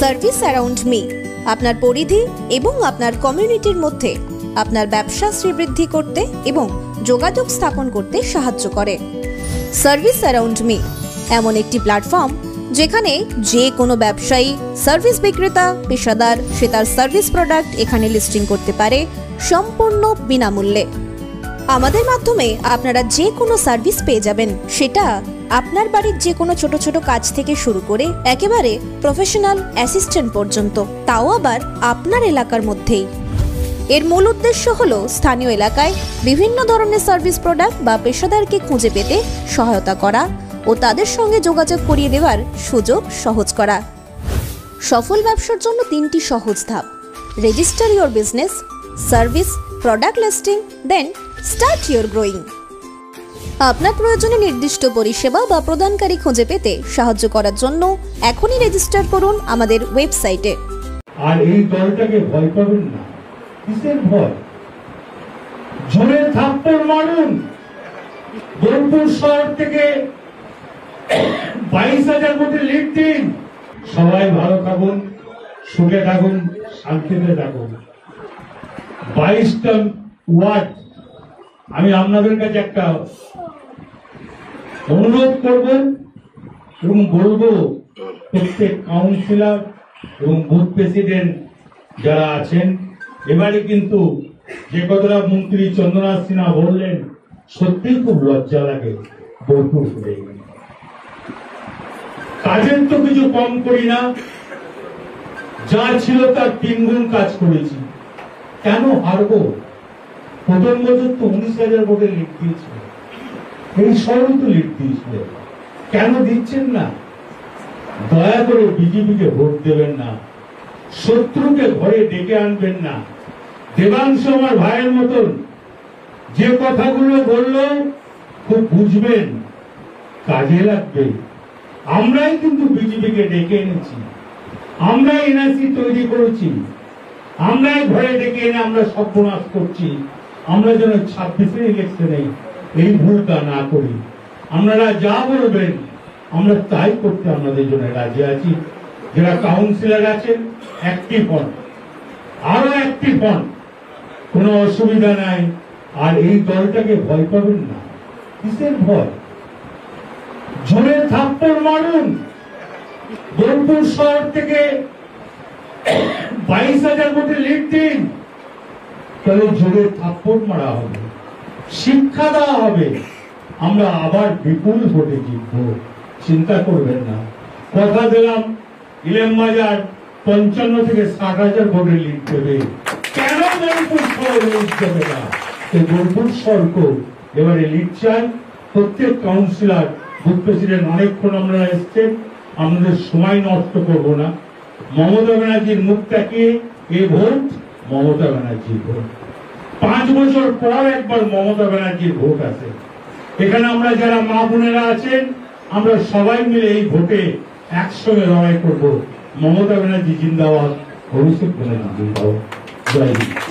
Service around me আপনার পরিধি এবং আপনার কমিউনিটির মধ্যে আপনার ব্যবসা শ্রীবৃদ্ধি করতে এবং যোগাযোগ স্থাপন করতে সাহায্য করে। সার্ভিস অ্যারাউন্ড মি এমন একটি প্ল্যাটফর্ম যেখানে যে কোনো ব্যবসায়ী, সার্ভিস বিক্রেতা, পেশাদার সে তার সার্ভিস প্রোডাক্ট এখানে লিস্টিং করতে পারে সম্পূর্ণ বিনামূল্যে। আমাদের মাধ্যমে আপনারা যে কোনো সার্ভিস পেয়ে যাবেন, সেটা আপনার বাড়ির যে কোনো ছোট ছোট কাজ থেকে শুরু করে একেবারে প্রফেশনাল অ্যাসিস্ট্যান্ট পর্যন্ত, তাও আবার আপনার এলাকার মধ্যেই। এর মূল উদ্দেশ্য হলো স্থানীয় এলাকায় বিভিন্ন ধরনের সার্ভিস প্রোডাক্ট বা পেশাদারকে খুঁজে পেতে সহায়তা করা ও তাদের সঙ্গে যোগাযোগ করিয়ে দেওয়ার সুযোগ সহজ করা। সফল ব্যবসার জন্য 3টি সহজ ধাপ: register your business, service, product listing, then start your growing. আপনার প্রয়োজনে নির্দিষ্ট পরিষেবা বা প্রদানকারী খুঁজে পেতে সাহায্য করার জন্য এখনই রেজিস্টার করুন আমাদের ওয়েবসাইটে। আর এই দলটাকে ভয় পাবেন না। কিসের ভয়? জোরে থাপ্পড় মারুন। বোলপুর শহর থেকে 22,000 ভোটে লিড দিন। সবাই ভালো থাকুন, সুখে থাকুন, শান্তিতে থাকুন। 22টা ওয়ার্ড আমি আপনাদের কাছে একটা অনুরোধ করব এবং বলবো, প্রত্যেক কাউন্সিলর এবং বুথ প্রেসিডেন্ট যারা আছেন, এবারে কিন্তু যে কথাটা মন্ত্রী চন্দ্রনাথ সিনহা বললেন, সত্যি খুব লজ্জা লাগে। বোলপুর করে কাজের তো কিছু কম করি না, যা ছিল তার 3 গুণ কাজ করেছি। কেন হারবো? প্রথম বছর তো 19,000 ভোটে লিড দিয়েছিল, এই শহরে তো লিড দিয়েছিল। কেন দিচ্ছেন না? দয়া করে বিজেপিকে ভোট দেবেন না, শত্রুকে ঘরে ডেকে আনবেন না। দেবাংশ আমার ভাইয়ের মতন যে কথাগুলো বললো খুব বুঝবেন, কাজে লাগবে। আমরাই কিন্তু বিজেপিকে ডেকে এনেছি, আমরাই এনআরসি তৈরি করেছি, আমরাই ঘরে ডেকে এনে আমরা সর্বনাশ করছি। আমরা যেন 26-এর ইলেকশনে এই ভুলটা না করি। আপনারা যা বলবেন আমরা তাই করতে আপনাদের জন্য রাজি আছি। যারা কাউন্সিলর আছেন অ্যাক্টিভ হন, আরো অ্যাক্টিভ হন, কোনো অসুবিধা নাই। আর এই দলটাকে ভয় পাবেন না। কিসের ভয়? জোরে থাপ্পড় মারুন। বোলপুর শহর থেকে 22,000 ভোটে লিড দিন, তাহলে জোরে থাপ্পড় মারা হবে, শিক্ষা দেওয়া হবে, আমরা আবার বিপুল ভোটে জিতবো। চিন্তা করবেন না। কথা দিলাম ইলেমবাজার 55 থেকে 60,000 ভোটে লিড দেবে। কেন বোলপুর শহর লিড দেবে না? বোলপুর শহরকে এবারে লিড চাই। প্রত্যেক কাউন্সিলর, বুথ প্রেসিডেন্ট, অনেকক্ষণ আমরা এসছেন, আমাদের সময় নষ্ট করব না। মমতা ব্যানার্জির মুখ তাকিয়ে এ ভোট মমতা ব্যানার্জির ভোট। 5 বছর পর একবার মমতা ব্যানার্জির ভোট আসে। এখানে আমরা যারা মা বোনেরা আছেন, আমরা সবাই মিলে এই ভোটে একসঙ্গে লড়াই করব। মমতা ব্যানার্জি জিন্দাবাদ, অভিষেক ব্যানার্জি জিন্দাবাদ। জয় হিন্দ।